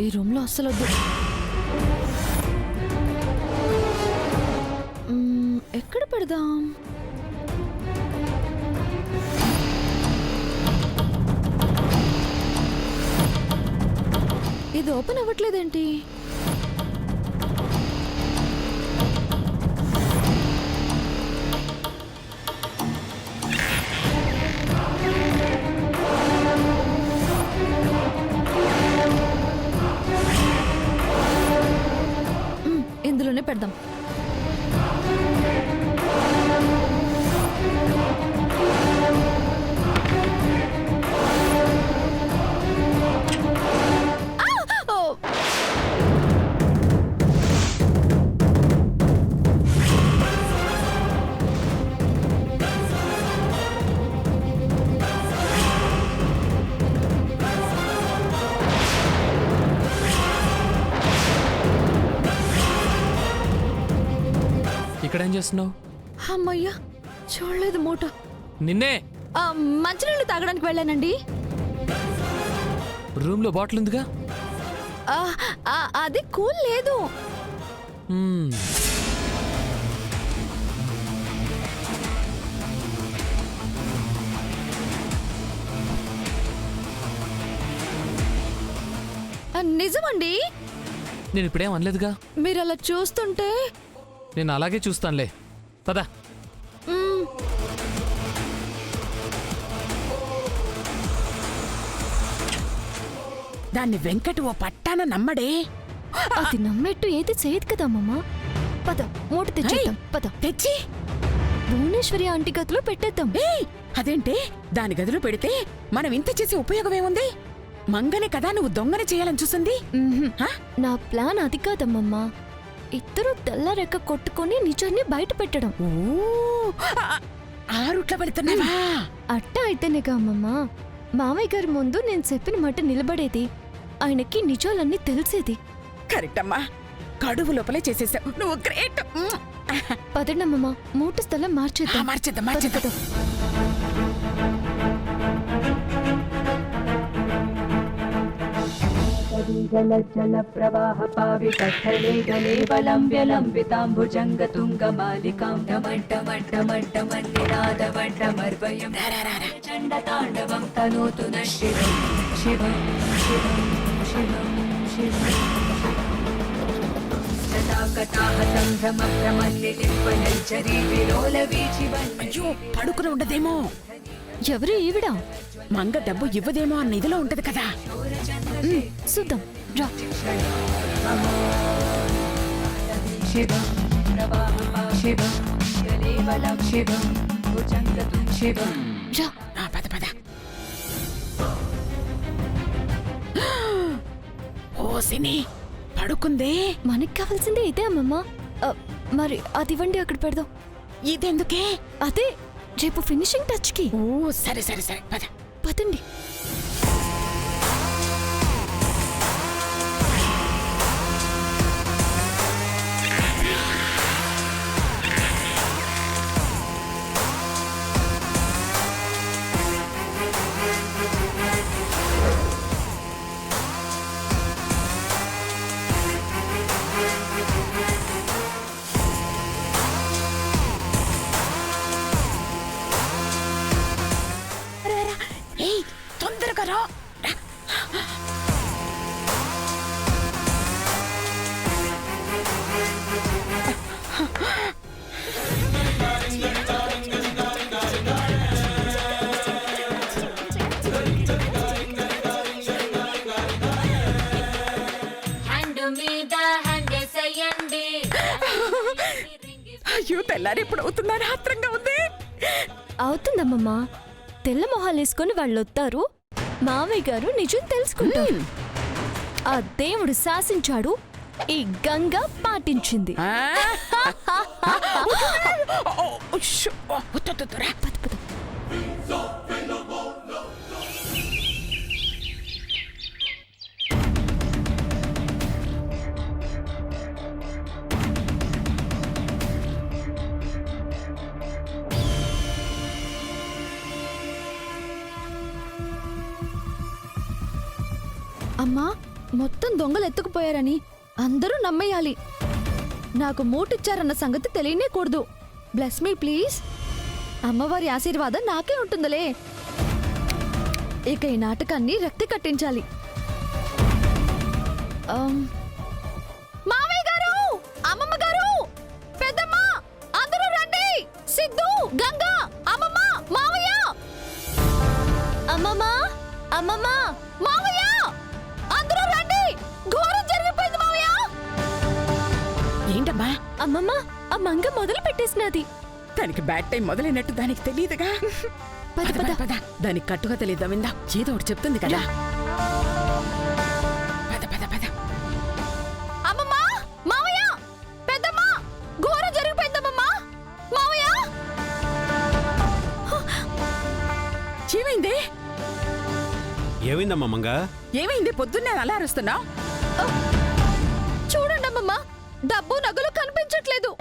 ఈ రూమ్ లో అస్సలు వద్దు. ఎక్కడ పెడదాం? ఇది ఓపెన్ అవ్వట్లేదేంటి? ఇందులోనే పెడదాం. ఇక్కడేం చేస్తున్నావు? అమ్మయ్యా, చూడలేదు మూట. నిన్నే. మంచినీళ్ళు తాగడానికి వెళ్ళానండి. రూమ్ లో బాటిల్ ఉందిగా. అది కూల్ లేదు. నిజమండి. నేను ఇప్పుడేం అనలేదుగా. మీరు అలా చూస్తుంటే నేను అలాగే చూస్తానులే. పద. దాన్ని వెంకట్ ఓ పట్టాన నమ్మడే. అది నమ్మేట్టు ఏది చేయదు కదా అమ్మమ్మ. పద, మూట తెచ్చేద్దాం. పద తెచ్చి భువనేశ్వరి ఆంటీ గదిలో పెట్టేద్దాం. అదేంటే, దాని గదిలో పెడితే మనం ఇంత చేసే ఉపయోగమేముంది? మంగనే కదా నువ్వు దొంగన చేయాలని చూసింది. నా ప్లాన్ అది కాదమ్మమ్మ. ఇద్దరు తెల్ల రెక్క కొట్టుకుని నిజాన్ని బయట పెట్టడం. ఆ రూట్లో పెడుతున్నావా? అట్ట అయితేనేగా అమ్మమ్మ మామయ్య గారి ముందు నేను చెప్పిన మాట నిలబడేది, ఆయనకి నిజాలన్నీ తెలిసేది. కరెక్ట్ అమ్మా, కడుపు లోపలే చేసేసావు. నువ్వు గ్రేట్. పదండమ్మమ్మ, మూట స్థలం మార్చేద్దాం. మార్చేద్దాం. జల ప్రవాహ పావితస్థలే గలే బలంబ్యలంబితాంబుజంగతుంగమాలికాం ఢమడ్డమడ్డమడ్డమన్నినాదవడ్డమర్వయం చండతాండవం తనోతు న శివం శివం శివం శివం శివం శతాకటాహ సంభ్రమ భ్రమల్లిలింపనల్చరీ విలోల వీచివన్. అయ్యో, పడుకుని ఉండదేమో. ఎవరు ఈవిడ? మంగ డబ్బు ఇవ్వదేమో అన్న ఇదిలో ఉంటది కదా. చూద్దాం రా. శివం ప్రవాహ శివం గలేవలం శివం భుజంగతుం శివం. రా. పద. ఓసిని పడుకుందే. మనకి కావాల్సిందే ఇదే అమ్మమ్మ. మరి అది ఇవ్వండి, అక్కడ పెడదాం. ఇదెందుకే? అదే రేపు ఫినిషింగ్ టచ్ కి. ఓ సరే. పదండి. తొందరగా రా. అయ్యో, తెల్లారి ఇప్పుడు అవుతుందని ఆత్రంగా ఉంది. అవుతుందమ్మమ్మ. తెల్ల మొహాలేసుకొని వాళ్ళు వస్తారు, మామయ్య గారు నిజం తెలుసుకుంటారు. ఆ దేవుడు శాసించాడు, ఈ గంగ పాటించింది. అమ్మా, మొత్తం దొంగలు ఎత్తుకుపోయారని అందరూ నమ్మేయాలి. నాకు మూటిచ్చారన్న సంగతి తెలియనే కూడదు. Bless me please. అమ్మవారి ఆశీర్వాదం నాకే ఉంటుందిలే. ఇక ఈ నాటకాన్ని రక్తి కట్టించాలి. మావయ్య గారు, అమ్మమ్మ గారు, పెద్దమ్మ, అందరూ రండి. సిద్ధు, గంగా, అమ్మమ్మ, మావయ్య. అమ్మమ్మ, అమ్మమ్మ, మావయ్య, అందరూ రండి. ఘోరం జరిగిపోయింది మావయ్య. ఏంటమ్మా? అమ్మమ్మ, ఆ మంగ మొదలు పెట్టేసినది. దానికి బ్యాడ్ టైం మొదలైనట్టు దానికి తెలియదుగా. పద పద పద, దానికి కట్టుగా తెలియదా విందా, ఏదో ఒకటి చెప్తుంది కదా. పద పద పద. అమ్మమ్మ, మావయ్య, పెద్దమ్మ, ఘోరం జరిగిపోయిందమ్మమ్మ. మావయ్య, ఏమైంది? ఏమైందమ్మా మంగ? ఏమైంది? పొద్దున్నే అలా అరుస్తున్నావు? చూడండి అమ్మమ్మ, డబ్బు నగలు కనిపించట్లేదు.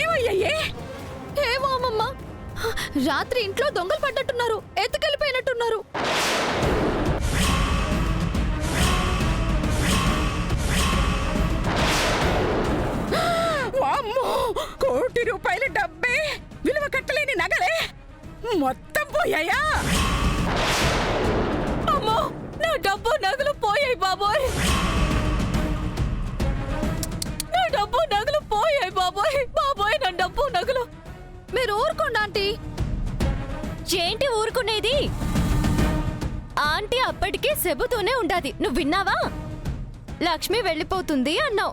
ఏమయ్యాయే? ఏమో అమ్మమ్మ, రాత్రి ఇంట్లో దొంగలు పడ్డట్టున్నారు, ఎత్తుకెళ్ళిపోయినట్టున్నారు. వామ్మో! కోటి రూపాయల డబ్బే, విలువ కట్టలేని నగలే మొత్తం పోయాయా? అమ్మో, నా డబ్బు నగలు పోయాయి బాబోయ్. నా డబ్బు నగలు పోయాయి బాబోయ్. బాబోయ్, నా డబ్బు నగలు. మీరు ఊరుకోండి ఆంటీ. ఏంటి ఊరుకునేది? ఆంటీ అప్పటికే చెబుతూనే ఉండాది. నువ్వు విన్నావా? లక్ష్మి వెళ్ళిపోతుంది అన్నావు.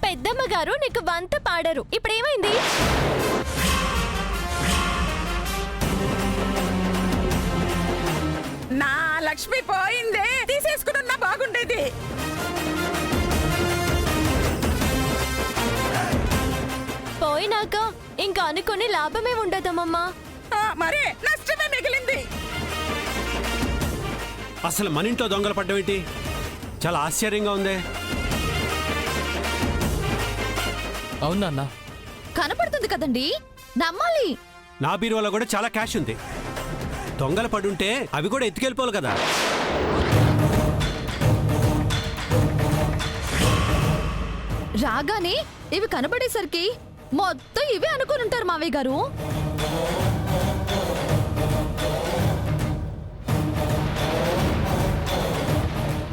పెద్దమ్మ గారు నీకు వంత పాడారు. ఇప్పుడేమైంది? నా లక్ష్మి పోయిందే, తీసేసుకున్నా బాగుండేది. పోయినాక ఇంకా అనుకుని లాభమే ఉండదమ్మమ్మా. మరే నష్టమే మిగిలింది. అసలు మన ఇంట్లో దొంగలు పడ్డమేంటి? చాలా ఆశ్చర్యంగా ఉంది. అవునా అన్న? కనపడుతుంది కదండి, నమ్మాలి. నా బీరువాలో కూడా చాలా క్యాష్ ఉంది. దొంగలు పడుంటే అవి కూడా ఎత్తుకెళ్ళిపోవాలి కదా. రాగానే ఇవి కనబడేసరికి మొత్తం ఇవే అనుకుని ఉంటారు మావయ్య గారు.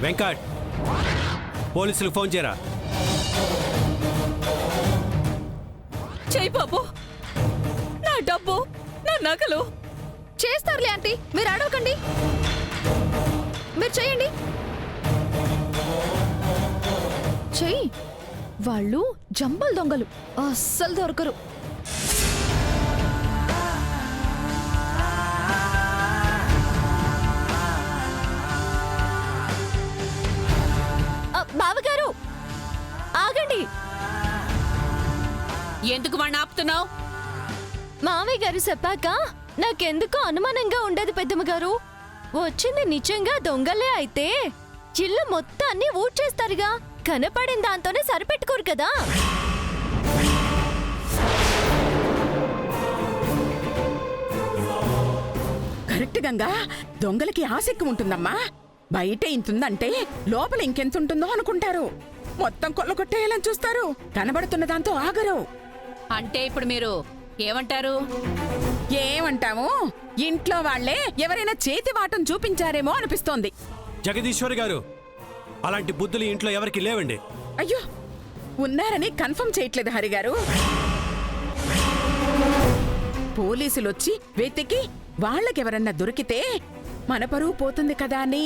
వెంకట్, పోలీసులకు ఫోన్ చేయరా. చెయ్యి బాబు, నా డబ్బు, నా నగలు. చేస్తారులే ఆంటీ, మీరు అడవకండి. మీరు చెయ్యండి. చెయ్యి. వాళ్ళు జంబల్ దొంగలు, అస్సలు దొరకరు. బావగారు, ఆగండి. ఎందుకు వాడిని ఆపుతున్నావు? మావయ్య గారు చెప్పాక నాకెందుకో అనుమానంగా ఉండదు పెద్దమ్మ గారు. వచ్చింది నిజంగా దొంగలే అయితే ఇల్లు మొత్తాన్ని ఊడ్చేస్తారుగా. కనపడిన దాంతోనే సరిపెట్టుకోరు కదా. కరెక్ట్ గంగా, దొంగలకి ఆసక్తి ఉంటుందమ్మా. బయట ఇంతుందంటే లోపల ఇంకెంతుంటుందో అనుకుంటారు. మొత్తం కొల్లగొట్టేయాలని చూస్తారు. కనబడుతున్న దాంతో ఆగరు. అంటే ఇప్పుడు మీరు ఏమంటారు? ఏమంటాము? ఇంట్లో వాళ్లే ఎవరైనా చేతి వాటం చూపించారేమో అనిపిస్తోంది. జగదీశ్వరి గారు, అలాంటి బుద్ధులు ఇంట్లో ఎవరికి లేవండి. అయ్యో, ఉన్నారని కన్ఫర్మ్ చేయట్లేదు హరిగారు. పోలీసులొచ్చి వెతికి వాళ్ళకెవరన్నా దొరికితే మన పరువు పోతుంది కదా అని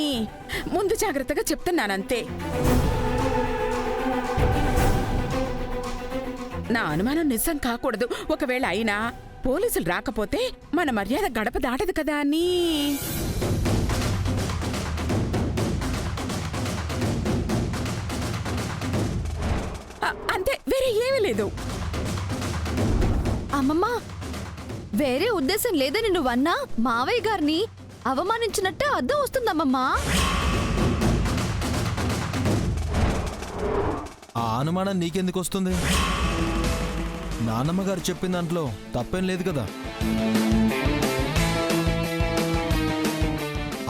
ముందు జాగ్రత్తగా చెప్తున్నానంతే. నా అనుమానం నిజం కాకూడదు. ఒకవేళ అయినా పోలీసులు రాకపోతే మన మర్యాద గడప దాటదు కదా అని. లేదు. అమ్మమ్మ, వేరే ఉద్దేశం లేదని నువ్వన్నా మావయ్య గారిని అవమానించినట్టే అర్థం వస్తుందమ్మమ్మా. ఆ అనుమానం నీకెందుకు వస్తుంది? నాన్నమ్మ గారు చెప్పిన దాంట్లో తప్పేం లేదు కదా.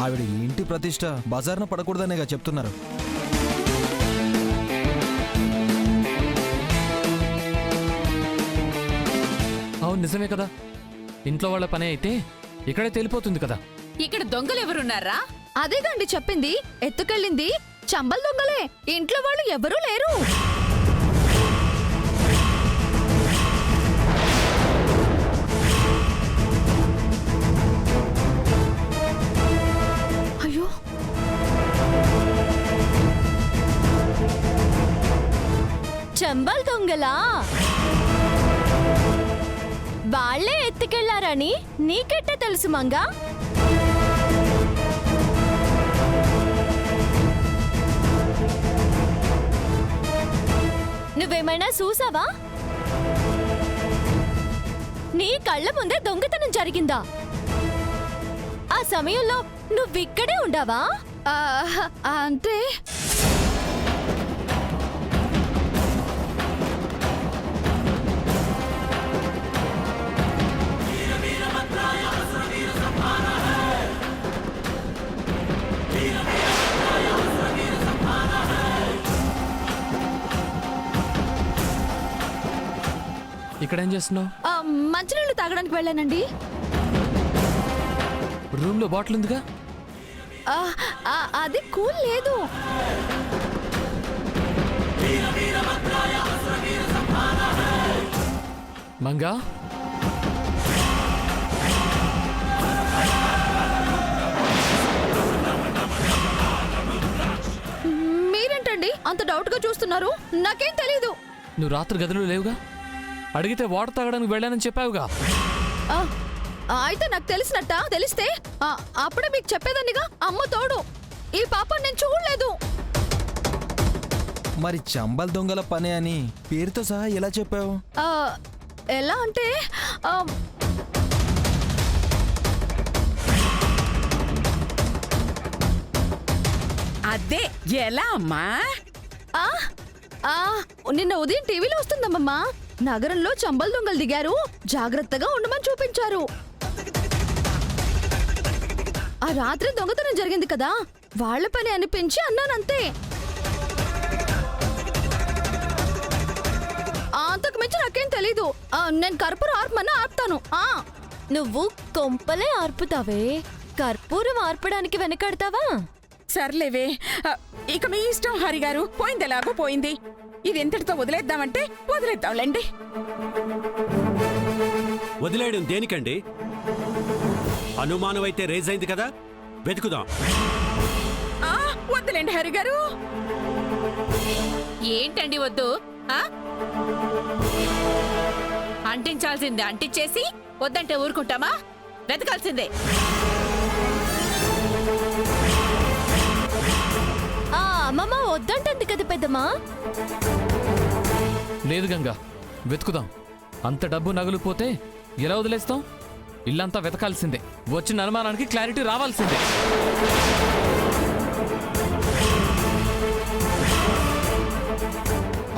ఆవిడ ఈ ఇంటి ప్రతిష్ట బజార్న పడకూడదనేగా చెప్తున్నారు. అవును, నిజమే కదా. ఇంట్లో వాళ్ళ పని అయితే ఇక్కడే తెలిపోతుంది కదా. ఇక్కడ దొంగలు ఎవరున్నారా? అదేగండి చెప్పింది. ఎత్తుకెళ్ళింది చంబల్ దొంగలే. ఇంట్లో వాళ్ళు ఎవరూ లేరు. అయ్యో, చంబల్ దొంగలా? వాళ్ళే ఎత్తుకెళ్లారని నీకెట్ట తెలుసు మంగా? నువ్వేమైనా చూసావా? నీ కళ్ళ ముందే దొంగతనం జరిగిందా? ఆ సమయంలో నువ్విక్కడే ఉండావా? అంటే ఇక్కడేం చేస్తున్నావు? మంచినీళ్ళు తాగడానికి వెళ్ళానండి. రూమ్ లో బాటిల్ ఉందిగా. అది కూల్ లేదు. మంగా, మీరేంటండి అంత డౌట్ గా చూస్తున్నారు? నాకేం తెలీదు. నువ్వు రాత్రి గదిలో లేవుగా. అడిగితే వాటర్ తాగడానికి వెళ్ళానని చెప్పావుగా. ఆ, అయితే నాకు తెలిసినట్ట. తెలిస్తే అప్పుడే మీకు చెప్పేదాన్నిగా. అమ్మ తోడు, ఈ పాప నేను చూడలేదు. మరి చంబల్ దొంగల పని అని పేరుతో సహా ఎలా చెప్పావు? ఎలా అంటే అదే ఎలా అమ్మా? ఆ, ఆ, నిన్న ఉదయం టీవీలో వస్తుందమ్మమ్మా. నగరంలో చంబల్ దొంగలు దిగారు, జాగ్రత్తగా ఉండమని చూపించారు. ఆ రాత్రి దొంగతనం జరిగింది కదా, వాళ్ళ పని అనిపించి అన్నానంతే. అంతకు మించి నాకేం తెలీదు. నేను కర్పూరం ఆర్పమన్నా ఆర్పుతాను. నువ్వు కొంపలే ఆర్పుతావే, కర్పూరం ఆర్పడానికి వెనకాడతావా? సర్లేవే, ఇక మీ ఇష్టం హరిగారు. పోయింది ఎలాగో పోయింది. ఇది ఎంతటితో వదిలేద్దామంటే వదిలేద్దాంలేండి. వదిలేయడం దేనికండి? అనుమానం అయితే రేజ్ అయింది కదా, వెతుకుదాం. వద్దులేండి హరిగారు. ఏంటండి వద్దు? ఆ? అంటించాల్సిందే అంటించేసి వద్దంటే ఊరుకుంటామా? వెతకాల్సిందే. అమ్మమ్మ వద్దంటుంది కదా పెద్దమ్మా. లేదు గంగా, వెతుకుదాం. అంత డబ్బు నగలు పోతే ఎలా వదిలేస్తాం? ఇల్లంతా వెతకాల్సిందే. వచ్చిన అనుమానానికి క్లారిటీ రావాల్సిందే.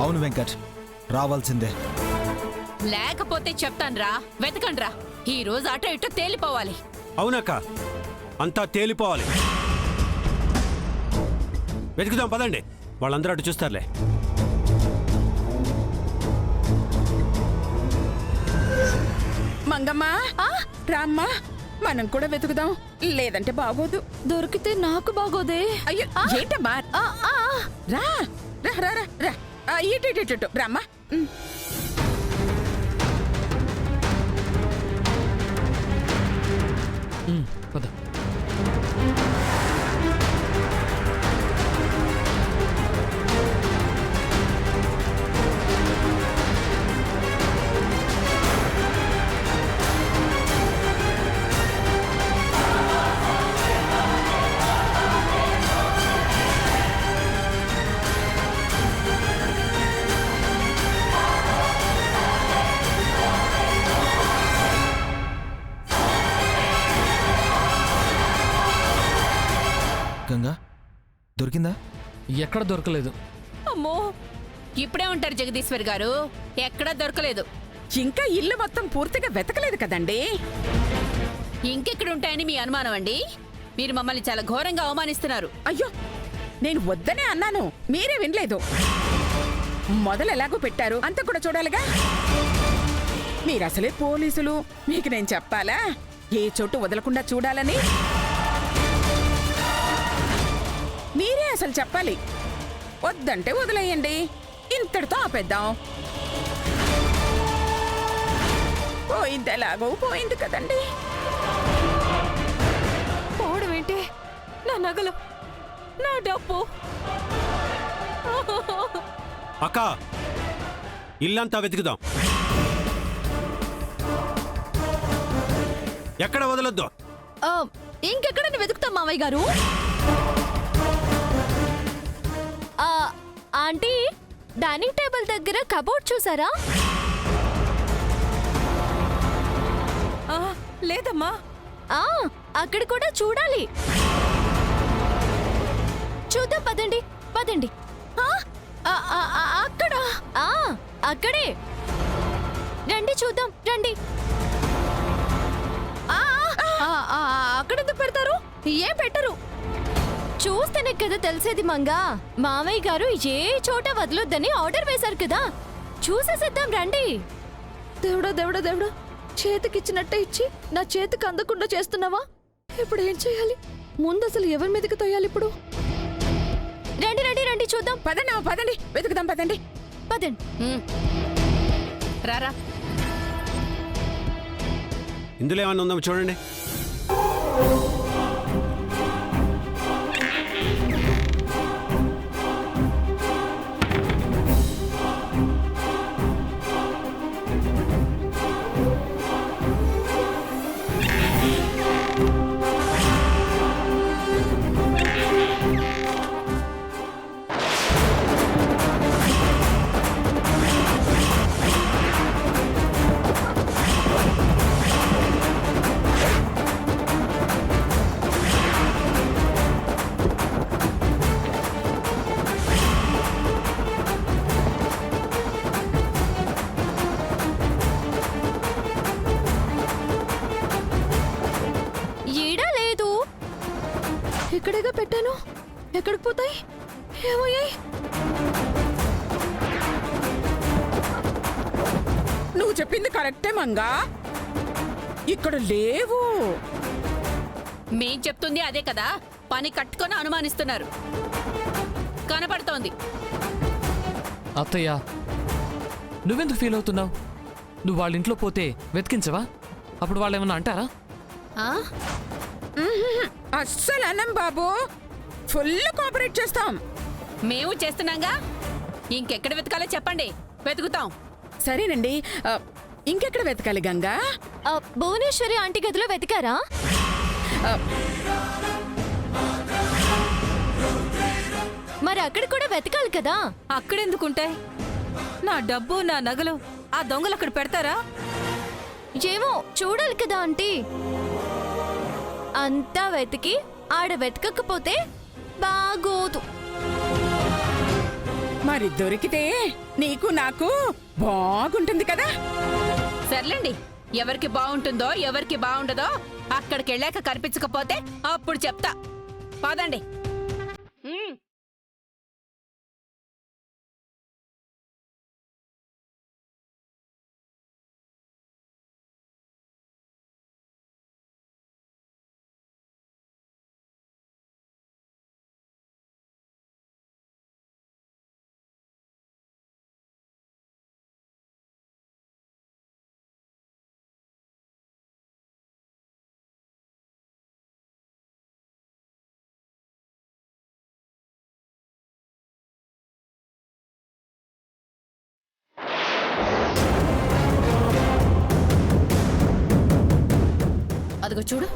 అవును వెంకట్, రావాల్సిందే. లేకపోతే చెప్తాన్రా, వెతకండ్రా. ఈ రోజు అటో ఇటో తేలిపోవాలి. అవునక్క, అంతా తేలిపోవాలి. వెతుకుదాం పదండి, వాళ్ళందరూ అటు చూస్తారులే. మంగమ్మా, రామ్మా, మనం కూడా వెతుకుదాం. లేదంటే బాగోదు. దొరికితే నాకు బాగోదే. అయ్యో, ఏంటమ్మా? రా రా రా రా రా. ఇటు రామ్మా. పద. దొరికిందా? ఎక్కడ దొరకలేదు. అమ్మో, ఇప్పుడే ఉంటారు జగదీశ్వర్ గారు, ఎక్కడా దొరకలేదు. ఇంకా ఇల్లు మొత్తం పూర్తిగా వెతకలేదు కదండి. ఇంకెక్కడుంటాయని మీ అనుమానం అండి? మీరు మమ్మల్ని చాలా ఘోరంగా అవమానిస్తున్నారు. అయ్యో, నేను వద్దనే అన్నాను, మీరే వినలేదు. మొదలు ఎలాగో పెట్టారు, అంత కూడా చూడాలిగా. మీరసలే పోలీసులు, మీకు నేను చెప్పాలా ఏ చోటు వదలకుండా చూడాలని? మీరే అసలు చెప్పాలి. వద్దంటే వదిలేయండి, ఇంతటితో ఆపేద్దాం. పోయింది ఎలాగో పోయింది కదండి. పోవడం ఏంటి? నా నగలు, నా డబ్బు. అక్క, ఇల్లంతా వెతుకుదాం, ఎక్కడ వదలొద్దు. ఇంకెక్కడని వెతుకుతాం మావయ్య గారు? ఆంటీ, డైనింగ్ టేబుల్ దగ్గర కబోర్డ్ చూసారా? లేదమ్మా. అక్కడ కూడా చూడాలి. చూద్దాం, పదండి పదండి. అక్కడ, అక్కడే రండి, చూద్దాం రండి. అక్కడెందుకు పెడతారు? ఏం పెట్టరు. చూస్తేనే కదా తెలిసేది మంగా. మామయ్య గారు ఏ చోట వదలొద్దని ఆర్డర్ వేశారు కదా, చూసేసేద్దాం రండి. దేవుడా దేవుడా దేవుడా, చేతికిచ్చినట్టే ఇచ్చి నా చేతికి అందకుండా చేస్తున్నావా? ఇప్పుడు ఏం చేయాలి? ముందు అసలు ఎవరి మీదకి తోయాలి ఇప్పుడు? రండి రండి రండి, చూద్దాం. పదండి పదండి, వెతుకుదాం పదండి. పదండి. రారా. ఇందులో ఏమన్నా ఉందాం చూడండి. ఇక్కడేగా పెట్టాను, ఎక్కడికి పోతాయి? ఏమయ్యాయి? నువ్వు చెప్పింది కరెక్టే మంగా, ఇక్కడ లేవు. మేం చెప్తుంది అదే కదా, పని కట్టుకొని అనుమానిస్తున్నారు. కనపడుతోంది. అత్తయ్య, నువ్వెందుకు ఫీల్ అవుతున్నావు? నువ్వు వాళ్ళ ఇంట్లో పోతే వెతికించవా? అప్పుడు వాళ్ళు ఏమన్నా అంటారా? అస్సలు అన్నం బాబు, ఫుల్ కోఆపరేట్ చేస్తాం. మేము చేస్తున్నాంగా, ఇంకెక్కడ వెతకాలో చెప్పండి, వెతుకుతాం. సరేనండి, ఇంకెక్కడ వెతకాలి గంగా? భువనేశ్వరి ఆంటీ గదిలో వెతికారా? మరి అక్కడ కూడా వెతకాలి కదా. అక్కడెందుకుంటాయి? నా డబ్బు, నా నగలు ఆ దొంగలు అక్కడ పెడతారా? ఏమో చూడాలి కదా ఆంటీ. అంతా వెతికి ఆడ వెతకకపోతే బాగోదు. మరి దొరికితే నీకు నాకు బాగుంటుంది కదా. సర్లేండి, ఎవరికి బాగుంటుందో ఎవరికి బాగుండదో అక్కడికి వెళ్ళాక కనిపించకపోతే అప్పుడు చెప్తా. పదండి. అదిగో చూడు,